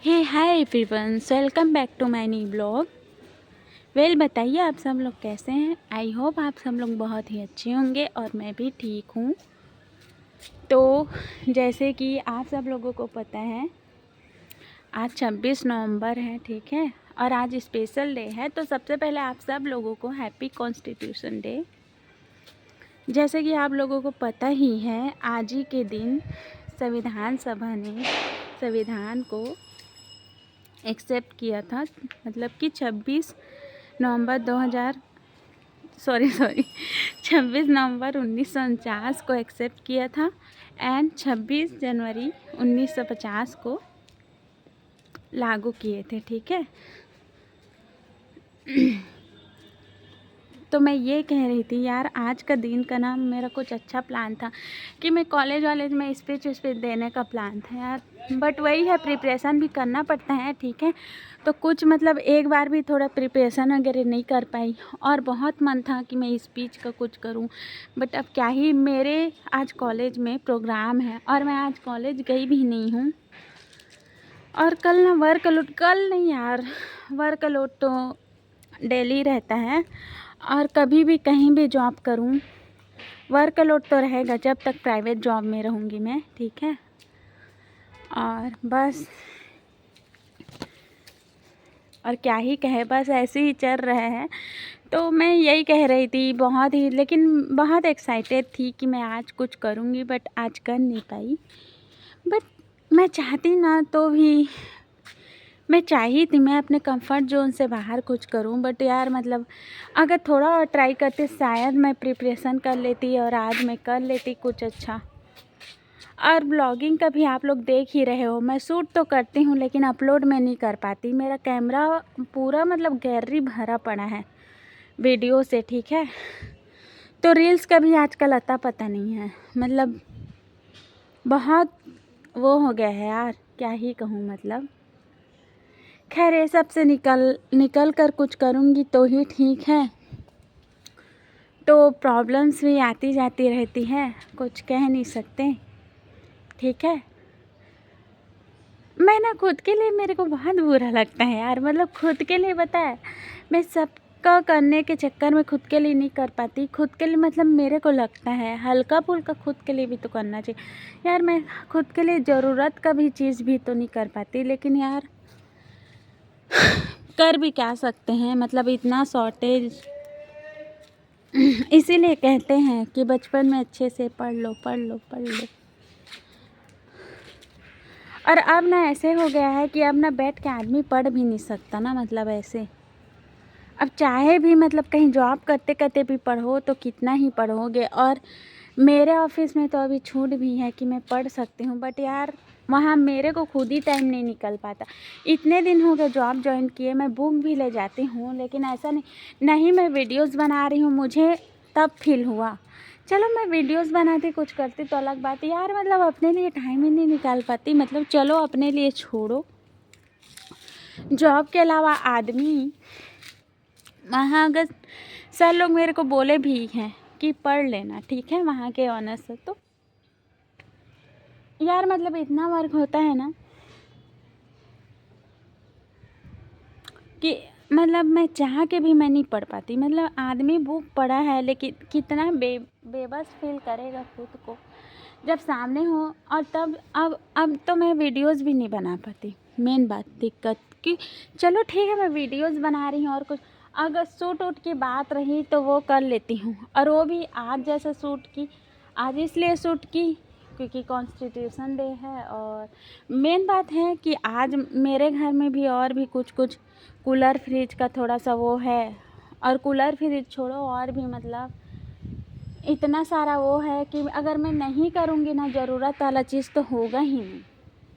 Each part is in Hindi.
Hey hi everyone, welcome back to my new blog. बताइए आप सब लोग कैसे हैं। आई होप आप सब लोग बहुत ही अच्छे होंगे और मैं भी ठीक हूँ। तो जैसे कि आप सब लोगों को पता है, आज 26 नवंबर है, ठीक है, और आज स्पेशल डे है। तो सबसे पहले आप सब लोगों को हैप्पी कॉन्स्टिट्यूशन डे। जैसे कि आप लोगों को पता ही है, आज ही के दिन संविधान सभा ने संविधान को एक्सेप्ट किया था। मतलब कि 26 नवंबर 26 नवंबर 1949 को एक्सेप्ट किया था एंड 26 जनवरी 1950 को लागू किए थे, ठीक है। तो मैं ये कह रही थी यार, आज का दिन का नाम मेरा कुछ अच्छा प्लान था कि मैं कॉलेज में स्पीच देने का प्लान था यार, बट वही है, प्रिपरेशन भी करना पड़ता है, ठीक है। तो कुछ मतलब एक बार भी थोड़ा प्रिपरेशन वगैरह नहीं कर पाई और बहुत मन था कि मैं स्पीच का कुछ करूं, बट अब क्या ही, मेरे आज कॉलेज में प्रोग्राम है और मैं आज कॉलेज गई भी नहीं हूँ। और कल ना वर्कलोड, कल नहीं यार, वर्कलोड तो डेली रहता है और कभी भी कहीं भी जॉब करूं वर्कलोड तो रहेगा जब तक प्राइवेट जॉब में रहूंगी मैं, ठीक है। और बस, और क्या ही कहे, बस ऐसे ही चल रहे हैं। तो मैं यही कह रही थी, बहुत ही, लेकिन बहुत एक्साइटेड थी कि मैं आज कुछ करूंगी, बट आज कर नहीं पाई। बट मैं चाहती ना तो भी, मैं चाही थी मैं अपने कंफर्ट जोन से बाहर कुछ करूं, बट यार मतलब अगर थोड़ा और ट्राई करते शायद मैं प्रिपरेशन कर लेती और आज मैं कर लेती कुछ अच्छा। और ब्लॉगिंग का भी आप लोग देख ही रहे हो, मैं शूट तो करती हूँ लेकिन अपलोड मैं नहीं कर पाती। मेरा कैमरा पूरा मतलब गैलरी भरा पड़ा है वीडियो से, ठीक है। तो रील्स का भी आजकल अता पता नहीं है, मतलब बहुत वो हो गया है यार, क्या ही कहूँ मतलब। खैर, ये सब से निकल कर कुछ करूँगी तो ही ठीक है। तो प्रॉब्लम्स भी आती जाती रहती है, कुछ कह नहीं सकते, ठीक है। मैं ना खुद के लिए, मेरे को बहुत बुरा लगता है यार, मतलब खुद के लिए पता है, मैं सबका करने के चक्कर में खुद के लिए नहीं कर पाती। खुद के लिए मतलब मेरे को लगता है हल्का फुल्का खुद के लिए भी तो करना चाहिए यार। मैं खुद के लिए ज़रूरत का भी चीज़ भी तो नहीं कर पाती, लेकिन यार कर भी क्या सकते हैं, मतलब इतना शॉर्टेज। इसीलिए कहते हैं कि बचपन में अच्छे से पढ़ लो पढ़ लो पढ़ लो। और अब ना ऐसे हो गया है कि अब ना बैठ के आदमी पढ़ भी नहीं सकता ना, मतलब ऐसे अब चाहे भी मतलब कहीं जॉब करते करते भी पढ़ो तो कितना ही पढ़ोगे। और मेरे ऑफिस में तो अभी छूट भी है कि मैं पढ़ सकती हूँ, बट यार वहाँ मेरे को खुद ही टाइम नहीं निकल पाता। इतने दिन हो गए जॉब ज्वाइन किए, मैं बुक भी ले जाती हूँ, लेकिन ऐसा नहीं मैं वीडियोस बना रही हूँ, मुझे तब फील हुआ चलो मैं वीडियोस बनाती कुछ करती तो अलग बात है यार, मतलब अपने लिए टाइम ही नहीं निकाल पाती। मतलब चलो अपने लिए छोड़ो, जॉब के अलावा आदमी वहाँ, अगर सर लोग मेरे को बोले भी हैं कि पढ़ लेना, ठीक है, वहाँ के ऑनर्स से, तो यार मतलब इतना वर्क होता है ना कि मतलब मैं चाह के भी मैं नहीं पढ़ पाती। मतलब आदमी बुक पढ़ा है लेकिन कितना बेबस फील करेगा खुद को जब सामने हो। और तब अब तो मैं वीडियोस भी नहीं बना पाती। मेन बात दिक्कत कि चलो ठीक है मैं वीडियोस बना रही हूँ और कुछ, अगर सूट वूट की बात रही तो वो कर लेती हूँ, और वो भी आज जैसे सूट की, आज इसलिए सूट की क्योंकि कॉन्स्टिट्यूशन डे है। और मेन बात है कि आज मेरे घर में भी और भी कुछ कूलर फ्रिज का थोड़ा सा वो है, और कूलर फ्रिज छोड़ो और भी मतलब इतना सारा वो है कि अगर मैं नहीं करूँगी ना, ज़रूरत वाला चीज़ तो होगा ही नहीं।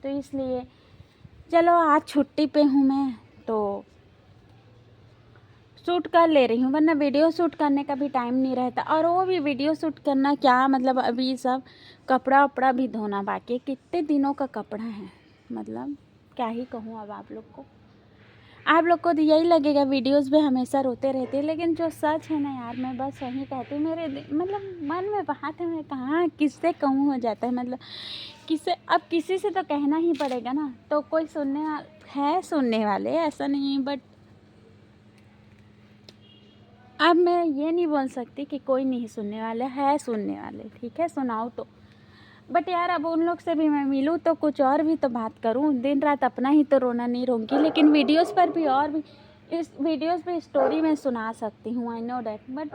तो इसलिए चलो आज छुट्टी पे हूँ मैं, तो शूट कर ले रही हूँ, वरना वीडियो शूट करने का भी टाइम नहीं रहता। और वो भी वीडियो शूट करना क्या मतलब, अभी सब कपड़ा वपड़ा भी धोना बाकी है, कितने दिनों का कपड़ा है, मतलब क्या ही कहूँ अब आप लोग को। आप लोग को तो यही लगेगा वीडियोस में हमेशा रोते रहते हैं, लेकिन जो सच है ना यार, मैं बस वही कहती हूँ। मतलब मन में बात है, मैं कहाँ किससे कहूँ हो जाता है। मतलब किससे, अब किसी से तो कहना ही पड़ेगा ना। तो कोई सुनने वाले, ऐसा नहीं, बट अब मैं ये नहीं बोल सकती कि कोई नहीं सुनने वाले, है सुनने वाले, ठीक है, सुनाओ तो। बट यार अब उन लोग से भी मैं मिलूँ तो कुछ और भी तो बात करूँ। दिन रात अपना ही तो रोना नहीं रोऊँगी, लेकिन वीडियोस पर भी और भी, इस वीडियोस पे स्टोरी में सुना सकती हूँ, आई नो डैट। बट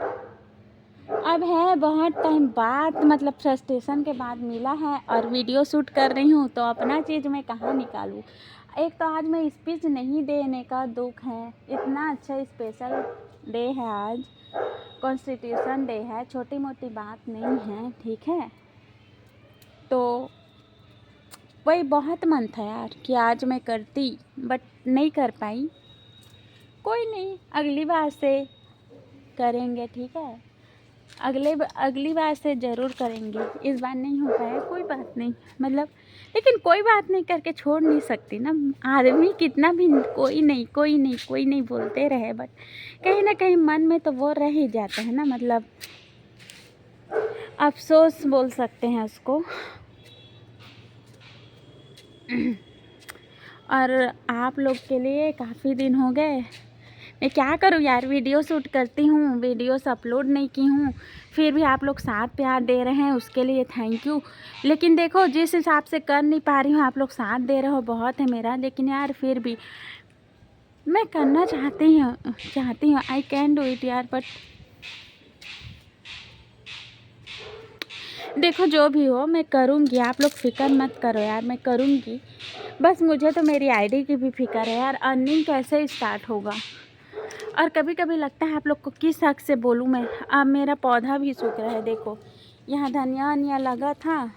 अब है बहुत टाइम बाद, मतलब फ्रस्ट्रेशन के बाद मिला है और वीडियो शूट कर रही हूँ, तो अपना चीज़ मैं कहाँ निकालूँ। एक तो आज मैं स्पीच नहीं देने का दुख है, इतना अच्छा स्पेशल डे है आज, कॉन्स्टिट्यूशन डे है, छोटी मोटी बात नहीं है, ठीक है। तो वही बहुत मन था यार कि आज मैं करती, बट नहीं कर पाई। कोई नहीं, अगली बार से करेंगे, ठीक है। अगली बार से ज़रूर करेंगे। इस बार नहीं हो पाया, कोई बात नहीं, मतलब लेकिन कोई बात नहीं करके छोड़ नहीं सकती ना। आदमी कितना भी कोई नहीं बोलते रहे, बट कहीं ना कहीं मन में तो वो रह ही जाता है ना। मतलब अफसोस बोल सकते हैं उसको। और आप लोग के लिए काफ़ी दिन हो गए, मैं क्या करूँ यार, वीडियो शूट करती हूँ, वीडियोस अपलोड नहीं की हूँ, फिर भी आप लोग साथ प्यार दे रहे हैं, उसके लिए थैंक यू। लेकिन देखो जिस हिसाब से कर नहीं पा रही हूँ, आप लोग साथ दे रहे हो, बहुत है मेरा, लेकिन यार फिर भी मैं करना चाहती हूँ, आई कैन डू इट यार। बट देखो जो भी हो मैं करूँगी, आप लोग फिक्र मत करो यार, मैं करूँगी। बस मुझे तो मेरी आईडी की भी फिक्र है यार, अर्निंग कैसे स्टार्ट होगा। और कभी कभी लगता है आप लोग को किस हक से बोलूँ मैं। अब मेरा पौधा भी सूख रहा है, देखो यहाँ धनिया वनिया लगा था,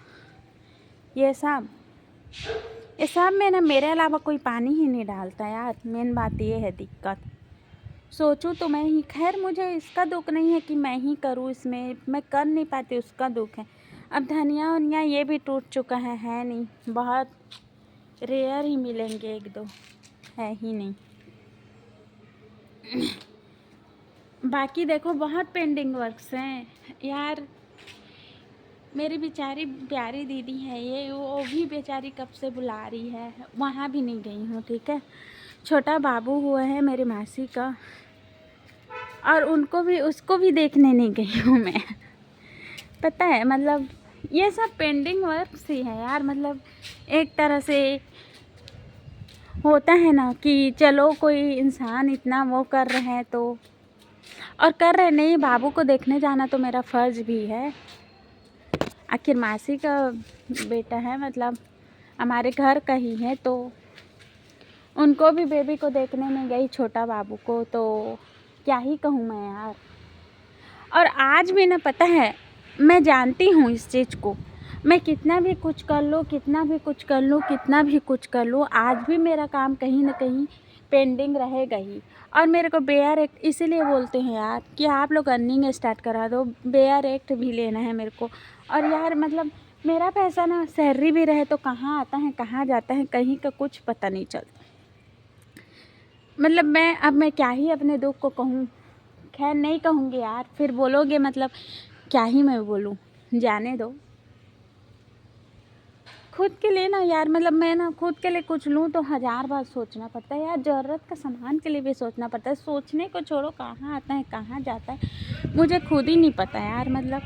ये सब में ना मेरे अलावा कोई पानी ही नहीं डालता यार, मेन बात ये है दिक्कत। सोचूं तो मैं ही, खैर मुझे इसका दुख नहीं है कि मैं ही करूँ, इसमें मैं कर नहीं पाती उसका दुख है। अब धनिया वनिया ये भी टूट चुका है नहीं, बहुत रेयर ही मिलेंगे, एक दो है ही नहीं। बाकी देखो बहुत पेंडिंग वर्क्स हैं यार। मेरी बेचारी प्यारी दीदी है ये, वो भी बेचारी कब से बुला रही है, वहाँ भी नहीं गई हूँ, ठीक है। छोटा बाबू हुआ है मेरी मासी का, और उसको भी देखने नहीं गई हूँ मैं। पता है, मतलब ये सब पेंडिंग वर्क्स ही है यार। मतलब एक तरह से होता है ना कि चलो कोई इंसान इतना वो कर रहे हैं तो, और कर रहे नहीं, बाबू को देखने जाना तो मेरा फ़र्ज़ भी है, आखिर मासी का बेटा है, मतलब हमारे घर का ही है, तो उनको भी बेबी को देखने में गई, छोटा बाबू को, तो क्या ही कहूँ मैं यार। और आज भी ना, पता है, मैं जानती हूँ इस चीज़ को, मैं कितना भी कुछ कर लूँ, आज भी मेरा काम कहीं ना कहीं पेंडिंग रहेगा ही। और मेरे को बेयर एक्ट इसीलिए बोलते हैं यार कि आप लोग अर्निंग स्टार्ट करा दो, बेयर एक्ट भी लेना है मेरे को। और यार मतलब मेरा पैसा ना, सैलरी भी रहे तो कहाँ आता है कहाँ जाता है, कहीं का कुछ पता नहीं चलता। मतलब मैं क्या ही अपने दुख को कहूँ, खैर नहीं कहूँगी यार, फिर बोलोगे, मतलब क्या ही मैं बोलूँ, जाने दो। खुद के लिए ना यार, मतलब मैं ना खुद के लिए कुछ लूँ तो 1000 बार सोचना पड़ता है यार, ज़रूरत का सामान के लिए भी सोचना पड़ता है। सोचने को छोड़ो, कहाँ आता है कहाँ जाता है मुझे खुद ही नहीं पता यार। मतलब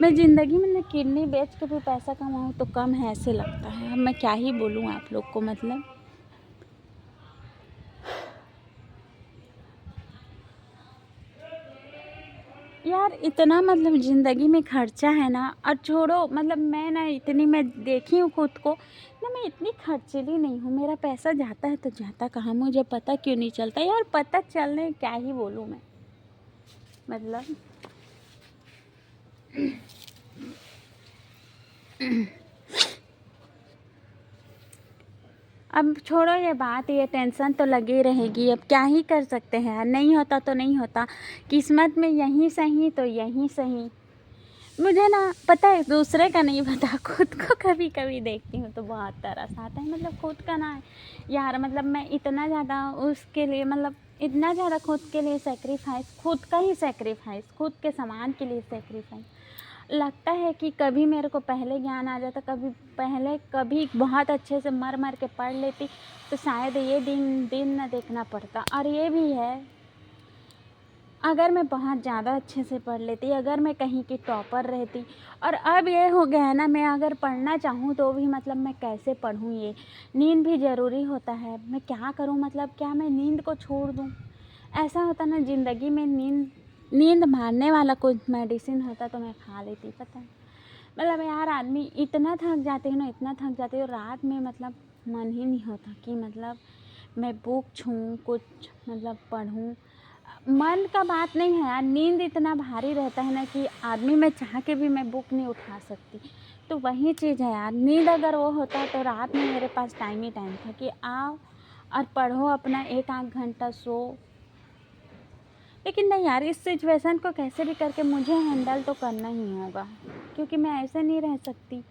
मैं ज़िंदगी में ना किडनी बेच के भी पैसा कमाऊँ तो कम है ऐसे लगता है। अब मैं क्या ही बोलूँ आप लोग को, मतलब यार इतना, मतलब ज़िंदगी में खर्चा है ना, और छोड़ो, मतलब मैं ना इतनी, मैं देखी हूँ खुद को ना, मैं इतनी खर्चीली नहीं हूँ। मेरा पैसा जाता है तो जाता कहाँ मुझे पता क्यों नहीं चलता यार, पता चलने क्या ही बोलूँ मैं, मतलब अब छोड़ो ये बात, ये टेंशन तो लगी रहेगी। अब क्या ही कर सकते हैं यार, नहीं होता तो नहीं होता, किस्मत में यहीं सही तो यहीं सही। मुझे ना पता है दूसरे का नहीं पता, खुद को कभी कभी देखती हूँ तो बहुत तरस आता है। मतलब खुद का ना यार, मतलब मैं इतना ज़्यादा उसके लिए, मतलब इतना ज़्यादा खुद के लिए सेक्रीफाइस, खुद का ही सेक्रीफाइस, खुद के सामान के लिए सेक्रीफाइस। लगता है कि कभी मेरे को पहले ज्ञान आ जाता, कभी बहुत अच्छे से मर मर के पढ़ लेती तो शायद ये दिन दिन न देखना पड़ता। और ये भी है, अगर मैं बहुत ज़्यादा अच्छे से पढ़ लेती, अगर मैं कहीं की टॉपर रहती। और अब ये हो गया है ना, मैं अगर पढ़ना चाहूँ तो भी मतलब मैं कैसे पढ़ूँ, ये नींद भी ज़रूरी होता है। मैं क्या करूँ, मतलब क्या मैं नींद को छोड़ दूँ? ऐसा होता ना ज़िंदगी में, नींद मारने वाला कोई मेडिसिन होता तो मैं खा लेती, पता है। मतलब यार आदमी इतना थक जाती है ना, इतना थक जाती है रात में, मतलब मन ही नहीं होता कि मतलब मैं बुक छूँ, कुछ मतलब पढ़ूँ। मन का बात नहीं है यार, नींद इतना भारी रहता है ना कि आदमी में चाह के भी मैं बुक नहीं उठा सकती। तो वही चीज़ है यार, नींद अगर वो होता तो रात में मेरे पास टाइम ही टाइम था कि आओ और पढ़ो अपना 1 आध घंटा सो। लेकिन नहीं यार, इस सिचुएशन को कैसे भी करके मुझे हैंडल तो करना ही होगा, क्योंकि मैं ऐसे नहीं रह सकती।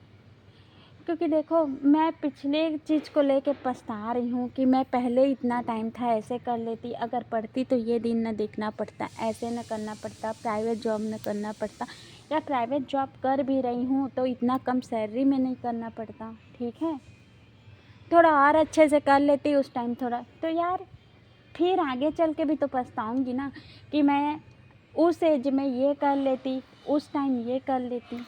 क्योंकि देखो, मैं पिछले चीज़ को लेके पछता रही हूँ कि मैं पहले इतना टाइम था, ऐसे कर लेती, अगर पढ़ती तो ये दिन न देखना पड़ता, ऐसे न करना पड़ता, प्राइवेट जॉब न करना पड़ता, या प्राइवेट जॉब कर भी रही हूँ तो इतना कम सैलरी में नहीं करना पड़ता, ठीक है, थोड़ा और अच्छे से कर लेती उस टाइम थोड़ा। तो यार फिर आगे चल के भी तो पछताऊँगी ना कि मैं उस एज में ये कर लेती, उस टाइम ये कर लेती।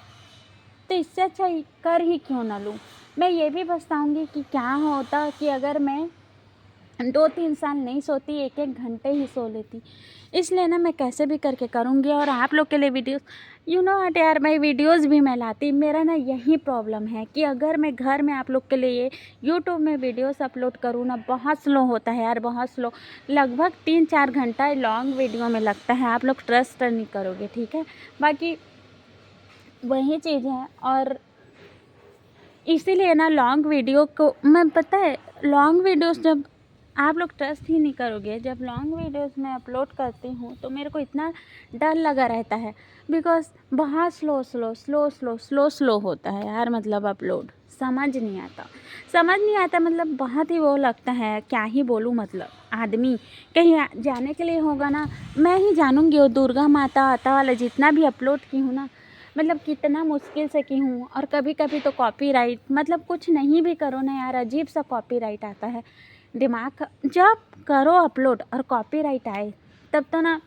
तो इससे अच्छा ही कर ही क्यों ना लूँ। मैं ये भी पछताऊँगी कि क्या होता कि अगर मैं 2-3 साल नहीं सोती, 1-1 घंटे ही सो लेती। इसलिए ना मैं कैसे भी करके करूँगी और आप लोग के लिए वीडियोस, यू नो व्हाट यार, मैं वीडियोस भी मैं लाती। मेरा ना यही प्रॉब्लम है कि अगर मैं घर में आप लोग के लिए यूट्यूब में वीडियोस अपलोड करूँ ना, बहुत स्लो होता है यार, बहुत स्लो। लगभग 3-4 घंटा लॉन्ग वीडियो में लगता है, आप लोग ट्रस्ट नहीं करोगे, ठीक है। बाकी वही चीज़ है। और इसीलिए ना लॉन्ग वीडियो को मैं, पता है, लॉन्ग वीडियोस जब आप लोग ट्रस्ट ही नहीं करोगे, जब लॉन्ग वीडियोस मैं अपलोड करती हूँ तो मेरे को इतना डर लगा रहता है, बिकॉज़ बहुत स्लो होता है यार, मतलब अपलोड समझ नहीं आता, मतलब बहुत ही वो लगता है, क्या ही बोलूँ। मतलब आदमी कहीं जाने के लिए होगा ना, मैं ही जानूँगी, वो दुर्गा माता आता वाला जितना भी अपलोड की हूँ ना, मतलब कितना मुश्किल से की हूँ। और कभी कभी तो कॉपीराइट, मतलब कुछ नहीं भी करो ना यार, अजीब सा कॉपीराइट आता है। जब करो अपलोड और कॉपीराइट आए तब तो ना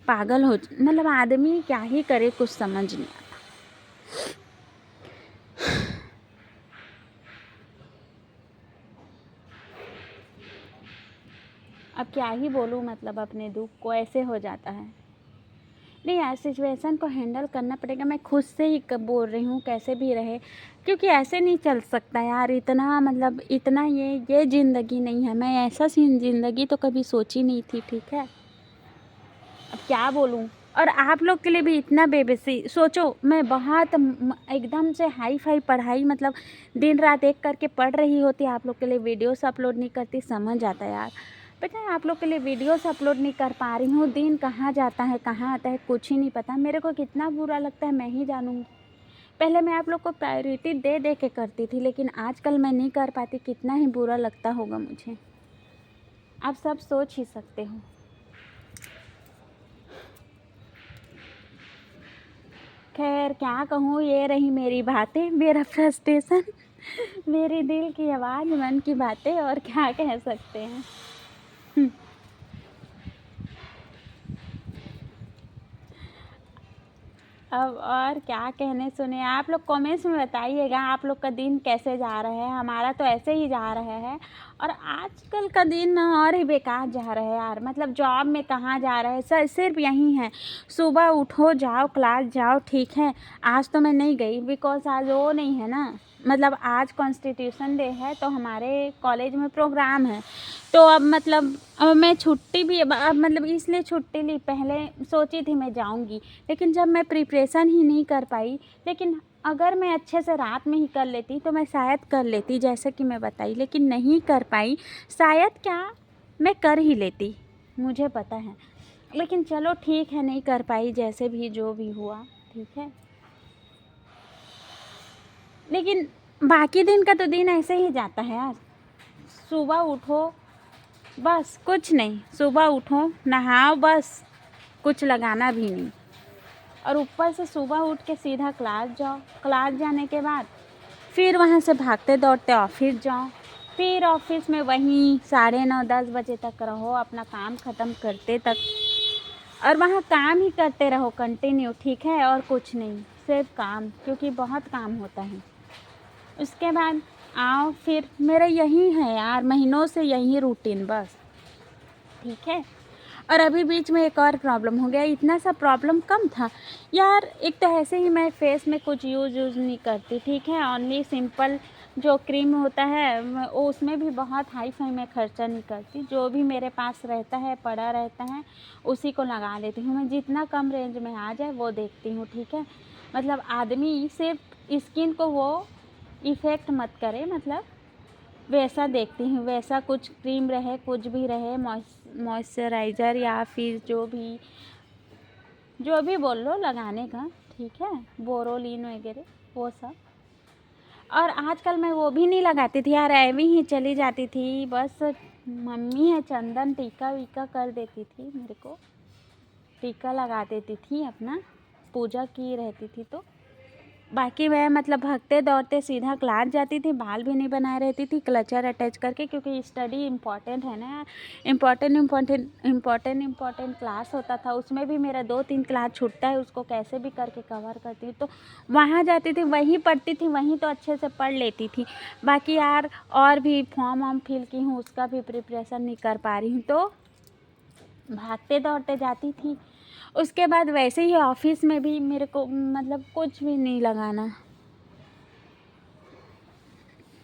पागल मतलब आदमी क्या ही करे, कुछ समझ नहीं आता। अब क्या ही बोलूँ, मतलब अपने दुख को, ऐसे हो जाता है। नहीं यार, सिचुएशन को हैंडल करना पड़ेगा, मैं खुद से ही बोल रही हूँ कैसे भी रहे, क्योंकि ऐसे नहीं चल सकता यार। इतना मतलब इतना ये ज़िंदगी नहीं है, मैं ऐसा सी ज़िंदगी तो कभी सोची नहीं थी, ठीक है। अब क्या बोलूँ। और आप लोग के लिए भी इतना बेबसी सोचो, मैं बहुत एकदम से हाई फाई पढ़ाई, मतलब दिन रात एक करके पढ़ रही होती, आप लोग के लिए वीडियोस अपलोड नहीं करती, समझ आता है यार। पता है, आप लोग के लिए वीडियोस अपलोड नहीं कर पा रही हूँ, दिन कहाँ जाता है कहाँ आता है कुछ ही नहीं पता। मेरे को कितना बुरा लगता है मैं ही जानूँगी। पहले मैं आप लोग को प्रायोरिटी दे दे के करती थी, लेकिन आजकल मैं नहीं कर पाती, कितना ही बुरा लगता होगा मुझे, आप सब सोच ही सकते हो। खैर क्या कहूँ, ये रही मेरी बातें, मेरा फ्रस्ट्रेशन, मेरे दिल की आवाज़, मन की बातें, और क्या कह सकते हैं। अब और क्या कहने सुने, आप लोग कमेंट्स में बताइएगा आप लोग का दिन कैसे जा रहा है। हमारा तो ऐसे ही जा रहा है, और आजकल का दिन ना और ही बेकार जा रहा है यार। मतलब जॉब में कहाँ जा रहा है, सर सिर्फ यही है, सुबह उठो, जाओ, क्लास जाओ, ठीक है। आज तो मैं नहीं गई, बिकॉज आज वो नहीं है ना, मतलब आज कॉन्स्टिट्यूशन डे है, तो हमारे कॉलेज में प्रोग्राम है। तो अब मतलब अब मैं छुट्टी भी, अब मतलब इसलिए छुट्टी ली, पहले सोची थी मैं जाऊंगी, लेकिन जब मैं प्रिपरेशन ही नहीं कर पाई, लेकिन अगर मैं अच्छे से रात में ही कर लेती तो मैं शायद कर लेती, जैसे कि मैं बताई, लेकिन नहीं कर पाई। शायद क्या, मैं कर ही लेती, मुझे पता है, लेकिन चलो ठीक है, नहीं कर पाई, जैसे भी जो भी हुआ, ठीक है। लेकिन बाकी दिन का तो दिन ऐसे ही जाता है यार। सुबह उठो, बस कुछ नहीं, सुबह उठो नहाओ, बस कुछ लगाना भी नहीं, और ऊपर से सुबह उठ के सीधा क्लास जाओ, क्लास जाने के बाद फिर वहाँ से भागते दौड़ते ऑफिस जाओ, फिर ऑफिस में वहीं 9:30-10 बजे तक रहो, अपना काम ख़त्म करते तक, और वहाँ काम ही करते रहो कंटिन्यू, ठीक है, और कुछ नहीं, सिर्फ काम, क्योंकि बहुत काम होता है। उसके बाद आओ, फिर मेरा यही है यार, महीनों से यही रूटीन बस, ठीक है। और अभी बीच में एक और प्रॉब्लम हो गया, इतना सा प्रॉब्लम कम था यार। एक तो ऐसे ही मैं फेस में कुछ यूज़ नहीं करती, ठीक है, ओनली सिंपल जो क्रीम होता है वो, उसमें भी बहुत हाई फाई में खर्चा नहीं करती, जो भी मेरे पास रहता है पड़ा रहता है उसी को लगा लेती हूँ मैं, जितना कम रेंज में आ जाए वो देखती हूँ, ठीक है। मतलब आदमी सिर्फ स्किन को वो इफ़ेक्ट मत करे, मतलब वैसा देखती हूँ, वैसा कुछ क्रीम रहे, कुछ भी रहे, मॉइस्चराइज़र या फिर जो भी बोल लो लगाने का, ठीक है, बोरोलिन वगैरह वो सब। और आजकल मैं वो भी नहीं लगाती थी यार, ऐवी ही चली जाती थी, बस मम्मी है चंदन टीका वीका कर देती थी मेरे को, टीका लगा देती थी, अपना पूजा की रहती थी, तो बाकी मैं मतलब भागते दौड़ते सीधा क्लास जाती थी, बाल भी नहीं बनाए रहती थी, क्लचर अटैच करके, क्योंकि स्टडी इम्पॉर्टेंट है ना यार, इम्पॉर्टेंट क्लास होता था, उसमें भी मेरा 2-3 क्लास छूटता है, उसको कैसे भी करके कवर करती हूँ, तो वहाँ जाती थी, वहीं पढ़ती थी, वहीं तो अच्छे से पढ़ लेती थी। बाकी यार और भी फॉर्म वॉर्म फिल की हूँ, उसका भी प्रिपरेशन नहीं कर पा रही हूँ, तो भागते दौड़ते जाती थी। उसके बाद वैसे ही ऑफिस में भी मेरे को मतलब कुछ भी नहीं लगाना,